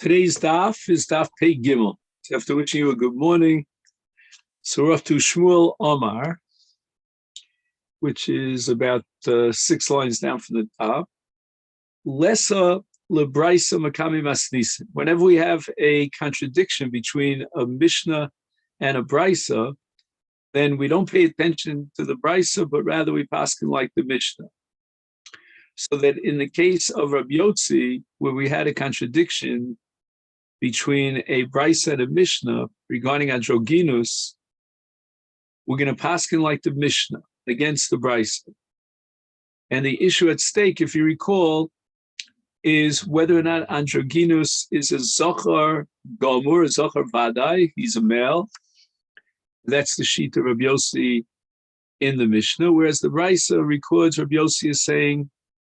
Today's daf is daf Pei Gimel. So after wishing you a good morning, so we're up to Shmuel Omar, which is about 6 lines down from the top. Lesa lebraisa makami masnisin. Whenever we have a contradiction between a Mishnah and a Brisa, then we don't pay attention to the Brisa, but rather we paskin like the Mishnah. So that in the case of Rabbi Yotzi, where we had a contradiction between a Brisa and a Mishnah regarding androgynous, we're going to paskin like the Mishnah against the Brisa. And the issue at stake, if you recall, is whether or not androgynous is a Zohar Gomur, a Zohar Vadai, he's a male. That's the sheet of Rabbi Yossi in the Mishnah, whereas the Brisa records Rabbi Yossi is saying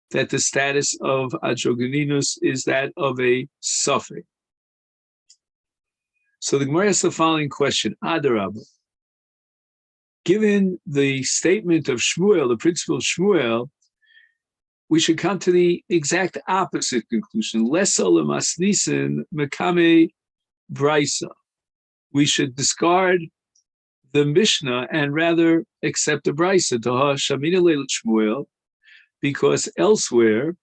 that the status of androgynous is that of a suffix. So the Gemara asks the following question, Adarabah. Given the statement of Shmuel, the principle of Shmuel, we should come to the exact opposite conclusion. Lesa lemasnisin mekame brisa. We should discard the Mishnah and rather accept the brisa. Daha shamina leil Shmuel, because elsewhere,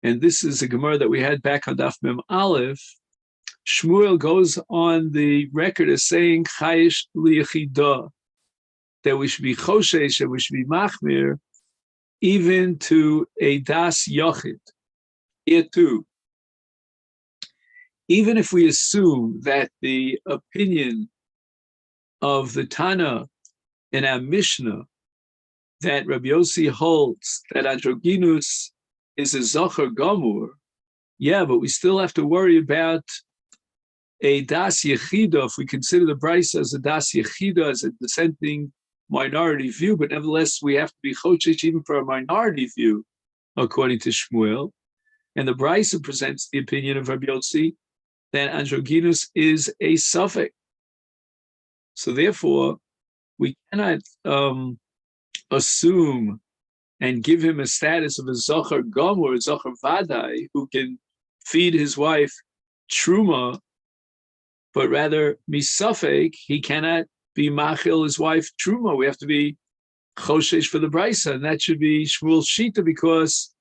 and this is a Gemara that we had back on Daf Mem Aleph, Shmuel goes on the record as saying chayish liyachidah, that we should be choshesh and we should be machmir even to a das yochid. Here too, even if we assume that the opinion of the Tana in our Mishnah that Rabbi Yossi holds that androgynous is a zocher gamur, yeah, but we still have to worry about a das yechida, if we consider the Brisa as a das yechida, as a dissenting minority view, but nevertheless we have to be chochesh even for a minority view, according to Shmuel. And the Brisa presents the opinion of Rabbi Yotzi that androgynous is a suffix. So therefore, we cannot assume and give him a status of a zocher gamur, a zocher vadai, who can feed his wife truma, but rather misafek, he cannot be machil his wife truma. We have to be choshesh for the brisa, and that should be Shmuel's shita, because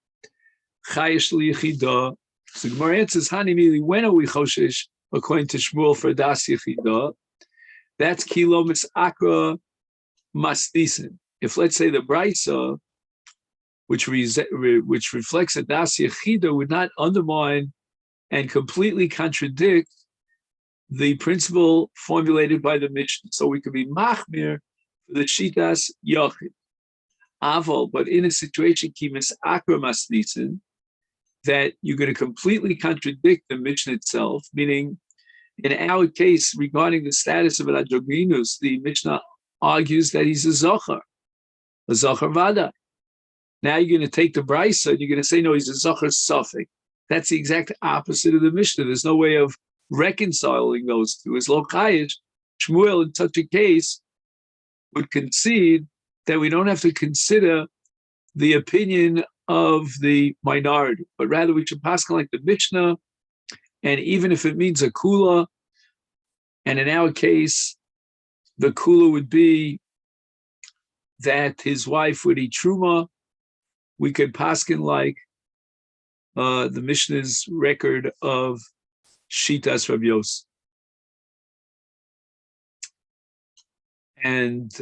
chayish liyichida. So Gemara answers, Hani immediately, when are we choshesh according to Shmuel for das yichida? That's kilo misakra masnisin. If let's say the brisa, which reflects a das yichida, would not undermine and completely contradict the principle formulated by the Mishnah. So we could be machmir for the shitas yochid. Aval, but in a situation kimis akra masnisin, that you're going to completely contradict the Mishnah itself, meaning in our case regarding the status of an androgynous, the Mishnah argues that he's a zocher vada. Now you're going to take the brisa and you're going to say, no, he's a zocher suffix. That's the exact opposite of the Mishnah. There's no way of reconciling those two. As lo chayish, Shmuel in such a case would concede that we don't have to consider the opinion of the minority, but rather we should pass like the Mishnah, and even if it means a kula, and in our case, the kula would be that his wife would eat truma, we could paskin like the Mishnah's record of Shitas Rabbi Yossi. And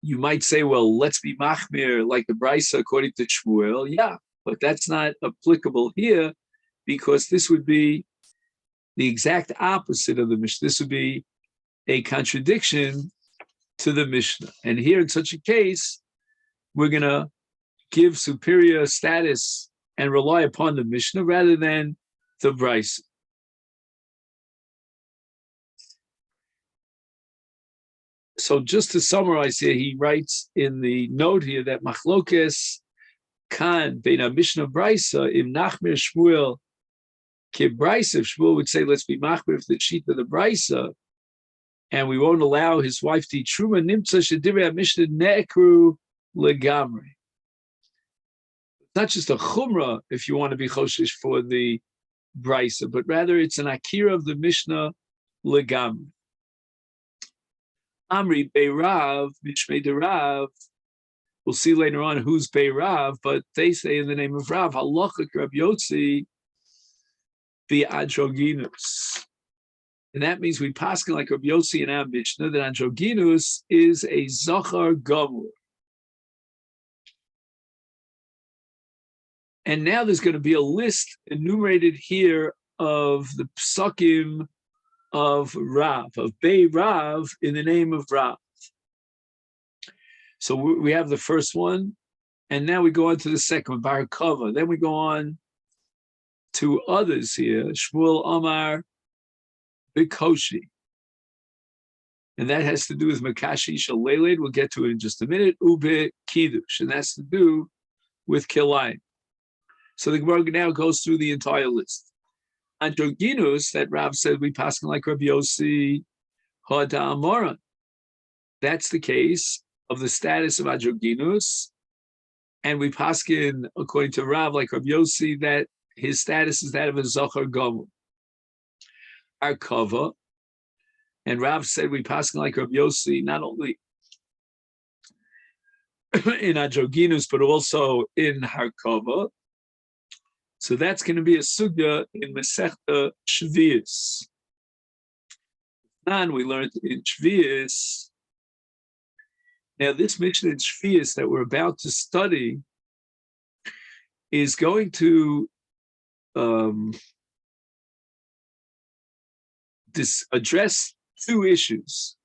you might say, well, let's be machmir like the Brisa according to Shmuel. Yeah, but that's not applicable here, because this would be the exact opposite of the Mishnah. This would be a contradiction to the Mishnah. And here in such a case, we're going to give superior status and rely upon the Mishnah rather than the Brisa. So just to summarize here, he writes in the note here that machlokes kan bein Mishnah Brisa im nachmir Shmuel ke Brisa. If Shmuel would say, let's be machmir for the sheet of the Brisa, and we won't allow his wife to eat truma, nimtza shedivrei Mishnah ne'ekru legamri. It's not just a chumrah if you want to be choshesh for the brisa, but rather it's an akira of the Mishnah legam. Amri Beirav, Mishmei de Rav. We'll see later on who's Beirav, but they say in the name of Rav, Halacha Rab Yotzi be androgynous. And that means we paskin like Rab Yotzi in our Mishnah that androgynous is a zachar gamur. And now there's going to be a list enumerated here of the psukim of Rav, of Beirav in the name of Rav. So we have the first one, and now we go on to the second one, Bar Kava. Then we go on to others here, Shmuel Amar Bikoshi. And that has to do with Makashi Shaleled. We'll get to it in just a minute. Ube Kiddush, and that's to do with Kilayim. So the Gemara now goes through the entire list. Androgynous, that Rav said we pass like Rabbi Yossi Hada Amoran. That's the case of the status of androgynous, and we paskin according to Rav like Rabbi Yossi that his status is that of a zachar gomer. Our kava, and Rav said we paskin like Rabbi Yossi not only in androgynous but also in harkava. So that's going to be a sugya in Masechet Shvius. And we learned in Shvius. Now, this Mishnah in Shvius that we're about to study is going to address two issues.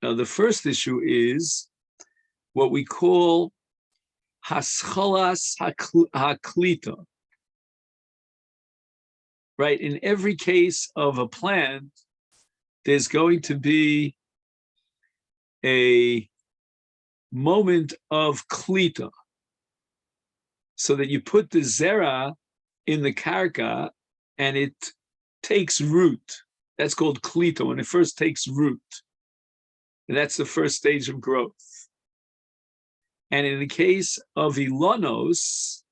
Now, the first issue is what we call haschalas haklita. Right, in every case of a plant, there's going to be a moment of klita, so that you put the zera in the karka and it takes root. That's called klita, when it first takes root. And that's the first stage of growth. And in the case of ilonos,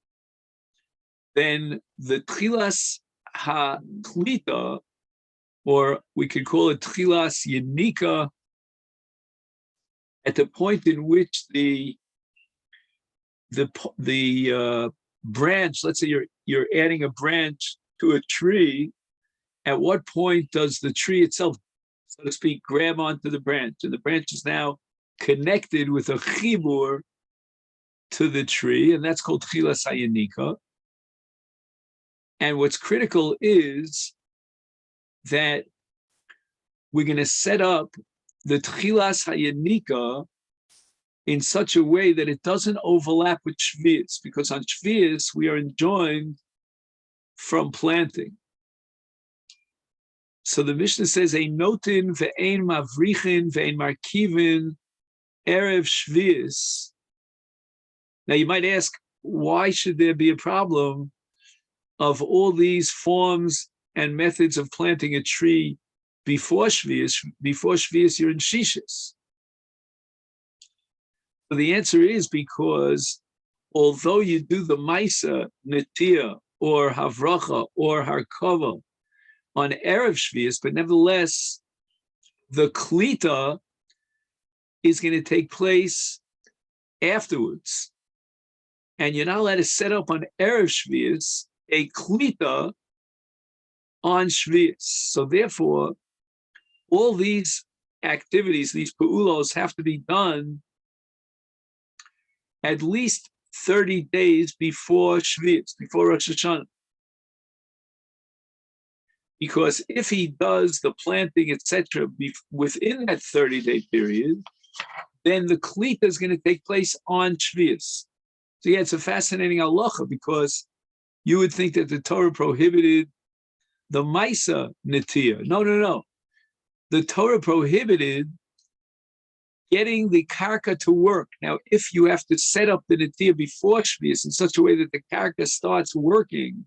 then the tchilas ha-klita, or we could call it tchilas yenika, at the point in which the branch, let's say you're adding a branch to a tree, at what point does the tree itself, so to speak, grab onto the branch? And the branch is now connected with a chibur to the tree, and that's called tchilas hayenika. And what's critical is that we're going to set up the tchilas hayenika in such a way that it doesn't overlap with shvius, because on shvius we are enjoined from planting. So the Mishnah says, "Ein notin ve'ein mavrichin ve'ein markivin erev shvius." Now you might ask, why should there be a problem of all these forms and methods of planting a tree before Shvius? Before Shvius, you're in Shishis. So the answer is because although you do the Maisa, Netia, or Havracha, or Harkava on Erev Shvius, but nevertheless, the Klita is going to take place afterwards. And you're not allowed to set up on Erev Shvius a klita on Shvius. So therefore, all these activities, these pa'ulos, have to be done at least 30 days before Shvius, before Rosh Hashanah. Because if he does the planting, etc., within that 30-day period, then the klita is going to take place on Shvius. So yeah, it's a fascinating halacha, because you would think that the Torah prohibited the Maisa Netia. No. The Torah prohibited getting the karka to work. Now, if you have to set up the Netia before Shvius in such a way that the karka starts working,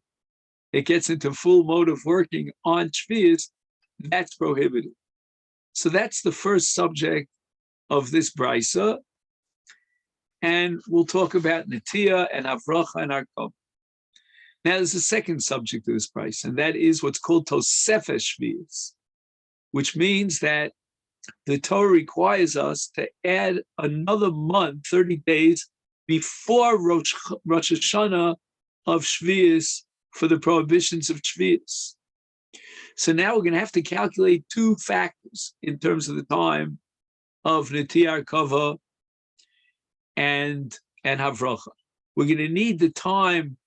it gets into full mode of working on Shvius, that's prohibited. So that's the first subject of this brisa. And we'll talk about Netia and Havracha and Harkava. Now, there's a second subject to this price, and that is what's called Tosefes Shvius, which means that the Torah requires us to add another month, 30 days, before Rosh Hashanah of Shvius for the prohibitions of Shvius. So now we're going to have to calculate two factors in terms of the time of Netiyah Kava and Havracha. We're going to need the time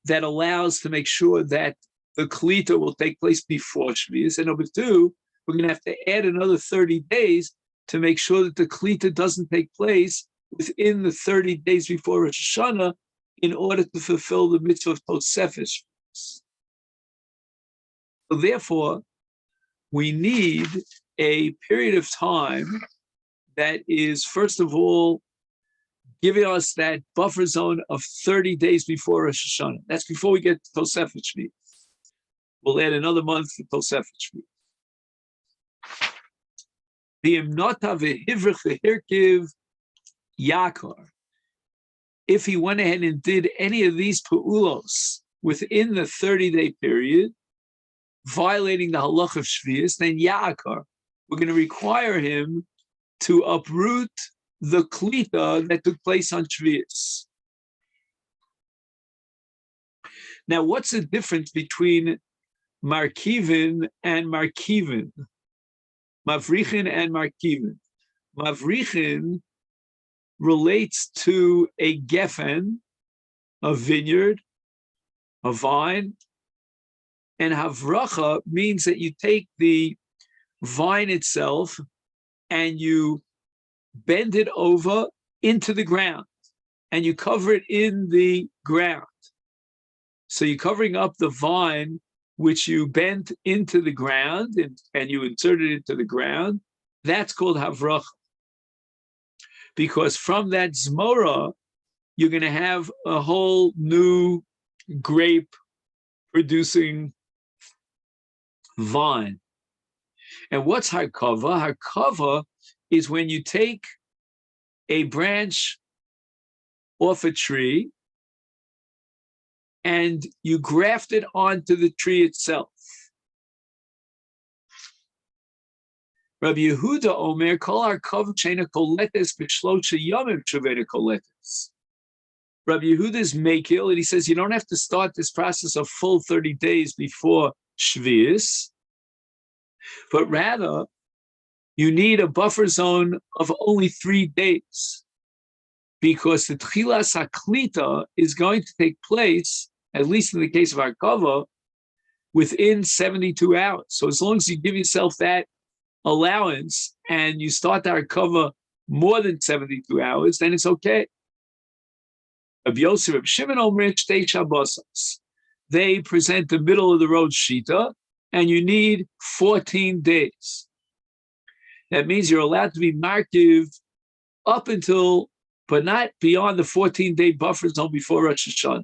that allows to make sure that the Klita will take place before Shvius. And number two, we're going to have to add another 30 days to make sure that the Klita doesn't take place within the 30 days before Rosh Hashanah in order to fulfill the mitzvah of Tosefes. So therefore, we need a period of time that is, first of all, giving us that buffer zone of 30 days before Rosh Hashanah. That's before we get to Tosefes Shvius. We'll add another month to Tosefes Shvius. The Imnota v'hivrich v'hirkiv yakar. If he went ahead and did any of these pu'ulos within the 30-day period, violating the halach of Shvius, then yakar, we're going to require him to uproot the klita that took place on Shvius. Now, what's the difference between markivin and markivin? Mavrichin and markivin. Mavrichin relates to a gefen, a vineyard, a vine, and havracha means that you take the vine itself and you bend it over into the ground and you cover it in the ground. So you're covering up the vine which you bent into the ground and you inserted it into the ground. That's called havracha. Because from that zmora, you're going to have a whole new grape producing vine. And what's harkava? Harkava is when you take a branch off a tree and you graft it onto the tree itself. Rabbi Yehuda Omer, kol harkava sheina koletes b'shlosha yomim shaveda koletes. Rabbi Yehuda's makil, and he says you don't have to start this process of full 30 days before Shvius, but rather you need a buffer zone of only 3 days, because the Tchilas HaKlita is going to take place, at least in the case of Harkava, within 72 hours. So as long as you give yourself that allowance and you start the Harkava more than 72 hours, then it's okay. Rabbi Yosef, Rabbi Shimon Omer, Shtei Shabbos. They present the middle of the road shita, and you need 14 days. That means you're allowed to be markiv up until, but not beyond the 14-day buffer zone before Rosh Hashanah.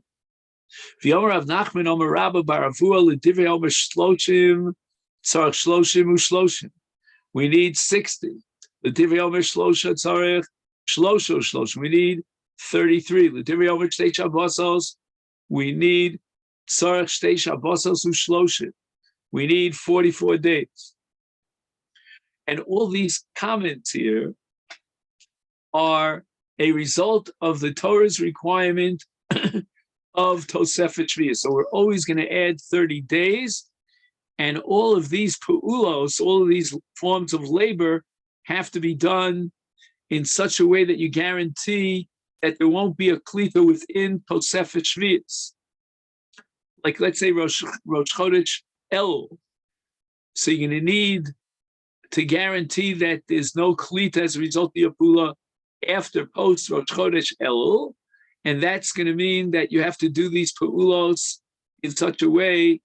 V'yomer Rav Nachman Omer Rabba bar Avua l'divrei Omer shloshim tzarech shloshim u'shloshim. We need 60. L'divrei Omer shlosha tzarech shlosho shloshim. We need 33. L'divrei Omer shtei shabbosos. We need tzarech shtei shabbosos u'shloshim. We need 44 days. And all these comments here are a result of the Torah's requirement of Tosefet Shvius. So we're always going to add 30 days, and all of these pu'ulos, all of these forms of labor have to be done in such a way that you guarantee that there won't be a klita within Tosefet Shvius. Like, let's say Rosh Chodesh Elul. So you're going to need to guarantee that there's no klita as a result of your pula after post Rosh Chodesh Elul, and that's going to mean that you have to do these pu'ulos in such a way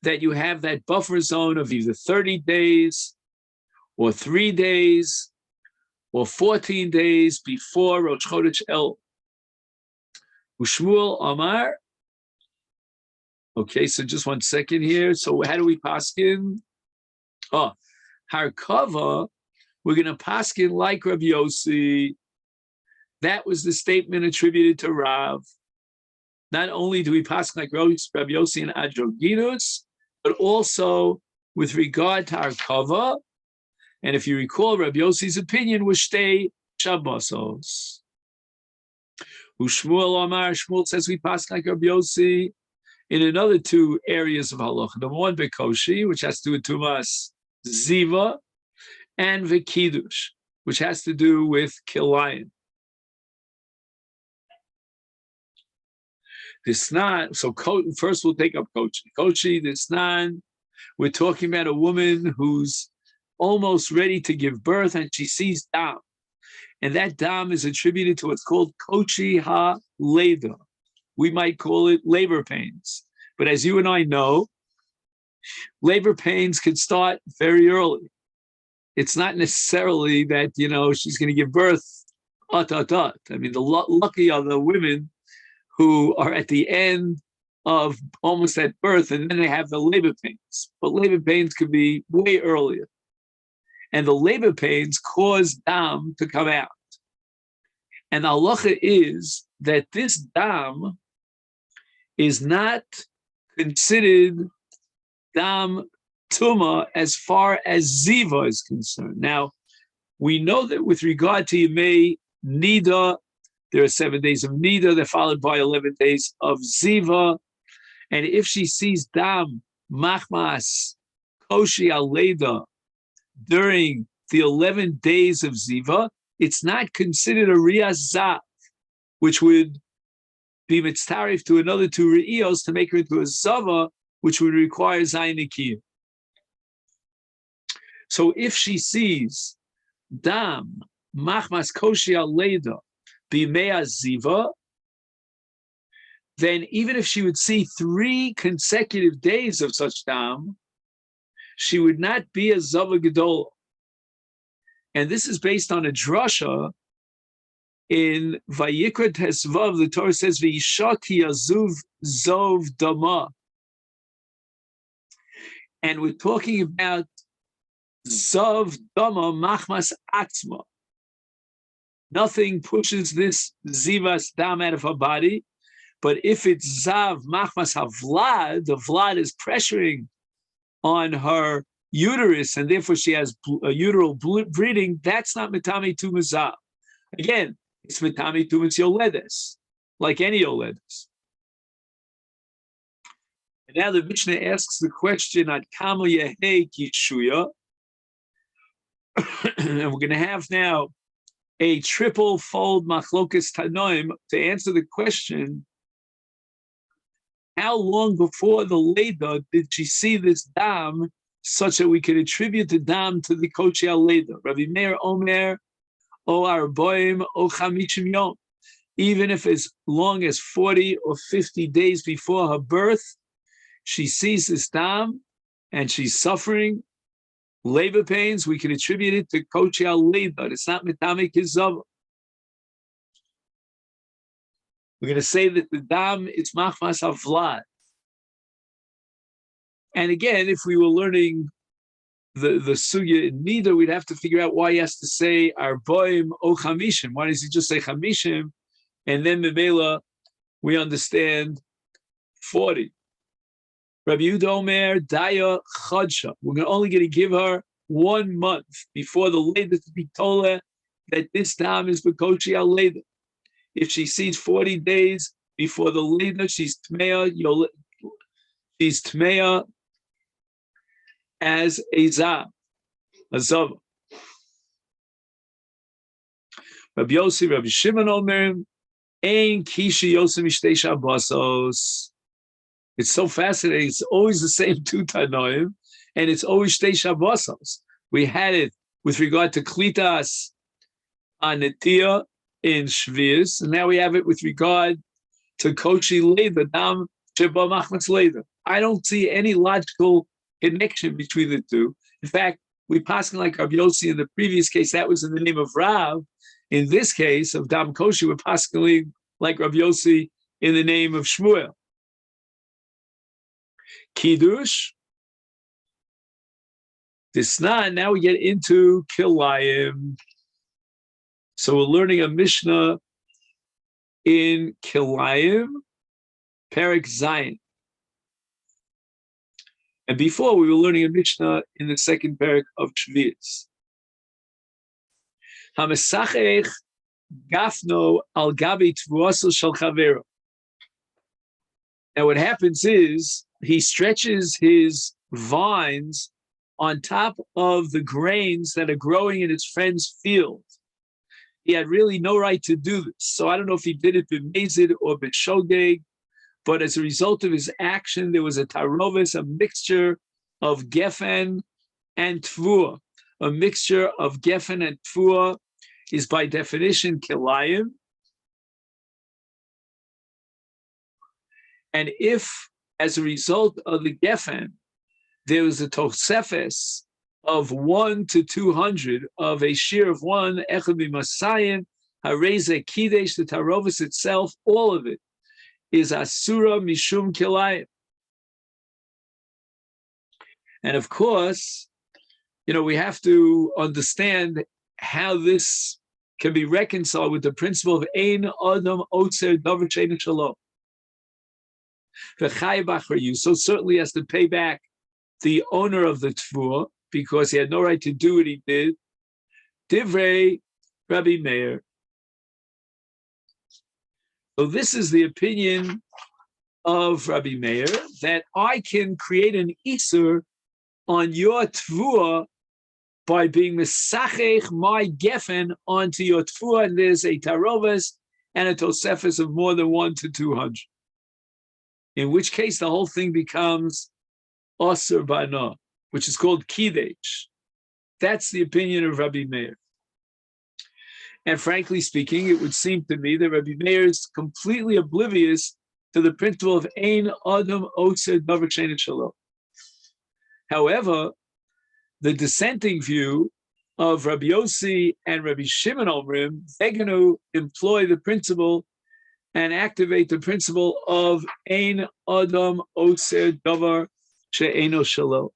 that you have that buffer zone of either 30 days or 3 days or 14 days before Rosh Chodesh Elul. Ushmuel Amar. Okay, so just 1 second here. So how do we paskin? Oh, Harkava, we're going to paskin like Rabbi Yossi. That was the statement attributed to Rav. Not only do we pass like Rabbi Yossi and Adroginus, but also with regard to our kava. And if you recall, Rabbi Yossi's opinion was stay Shabbosos. Ushmuel Amar, Shmuel says we pass like Rabbi Yossi in another two areas of halacha. Number one, Bekoshi, which has to do with Tumas Ziva, and Vekidush, which has to do with Kilayim. Disnan, so first we'll take up Kochi. Kochi, Disnan, we're talking about a woman who's almost ready to give birth and she sees dam. And that dam is attributed to what's called Kochi ha-leda. We might call it labor pains. But as you and I know, labor pains can start very early. It's not necessarily that, she's going to give birth, I mean, the lucky are the women who are at the end of almost at birth, and then they have the labor pains. But labor pains could be way earlier. And the labor pains cause dam to come out. And the halacha is that this dam is not considered dam tuma as far as ziva is concerned. Now, we know that with regard to Yemei Nida, there are 7 days of Nida, they're followed by 11 days of ziva. And if she sees dam machmas koshi aleda during the 11 days of ziva, it's not considered a riyas zav, which would be mitzarif to another two re'iyos to make her into a zava, which would require zayin nikiyah. So if she sees dam machmas koshi aleda b'mei ziva, then even if she would see 3 consecutive days of such dam, she would not be a zava gedola. And this is based on a drasha in Vayikra Tesvav. The Torah says, "V'yisha ki yazuv zov dama," and we're talking about zov dama machmas atzma. Nothing pushes this zivas dam out of her body, but if it's zav machmas havlad, the vlad is pressuring on her uterus, and therefore she has a uteral bleeding, that's not mitami tumazav. Again, it's mitami tumas yoledes, like any yoledes. And now the Mishnah asks the question, ad kama yehe kishuya, and we're going to have now a triple fold machlokas tanoim to answer the question, how long before the Leda did she see this dam such that we could attribute the dam to the Kochi al-Leda? Rabbi Meir Omer, O Arboim, O Chamishim Yom. Even if as long as 40 or 50 days before her birth, she sees this dam and she's suffering labor pains, we can attribute it to Kochi al-Leda. It's not Mitami Kizava. We're going to say that the dam is machmas havlad. And again, if we were learning the sugya in Nida, we'd have to figure out why he has to say arboim o chamishim. Why does he just say chamishim? And then Mimela, we understand 40. Rabbi Yehuda Omer, Daya Chadsha. We're only going to give her 1 month before the Leda to be told her that this dam is Bekochi al Leda. If she sees 40 days before the Leda, she's Tmeya as a Zav, a Zav. Rabbi Yossi, Rabbi Shimon Omer, Ein Kishi Yosem Ishtei Shabbosos. It's so fascinating. It's always the same 2 Tanoim, and it's always Shtei Shabbosos. We had it with regard to Klitas on Netiyah in Shvius, and now we have it with regard to Kochi Leda, Dam Sheba Machmas Leda. I don't see any logical connection between the two. In fact, we pass like Rabbi Yossi in the previous case, that was in the name of Rav. In this case of Dam Koshi, we're passing like Rabbi Yossi in the name of Shmuel. Kiddush. Disnan, now we get into Kilayim. So we're learning a Mishnah in Kilayim, Perek Zayin. And before we were learning a Mishnah in the second Perek of Shvius. HaMesachech Gafno al Gabi Tvuaso Shel Chavero. Now what happens is he stretches his vines on top of the grains that are growing in his friend's field. He had really no right to do this. So I don't know if he did it b'mezid or b'shogeg, but as a result of his action, there was a tarovis, a mixture of gefen and tvua. A mixture of gefen and tvua is by definition kilayim. And if, as a result of the gefen, there was a tosefes of 1 to 200 of a shear of 1, echad b'masayin, hareze kidesh, the tarovis itself, all of it is asura mishum kilayim. And of course, we have to understand how this can be reconciled with the principle of ein adam otzer davar she'eino shalom. So certainly has to pay back the owner of the tvua, because he had no right to do what he did. Divrei Rabbi Meir. So this is the opinion of Rabbi Meir, that I can create an isur on your tvua by being mesachech my gefen onto your tvua, and there's a taroves and a tosefes of more than 1 to 200. In which case the whole thing becomes osur bana, which is called kidesh. That's the opinion of Rabbi Meir. And frankly speaking, it would seem to me that Rabbi Meir is completely oblivious to the principle of ein adam otzer davar she'eino shalom. However, the dissenting view of Rabbi Yossi and Rabbi Shimon Omrim, they're going to employ the principle and activate the principle of ein adam otzer davar she'eino shalom.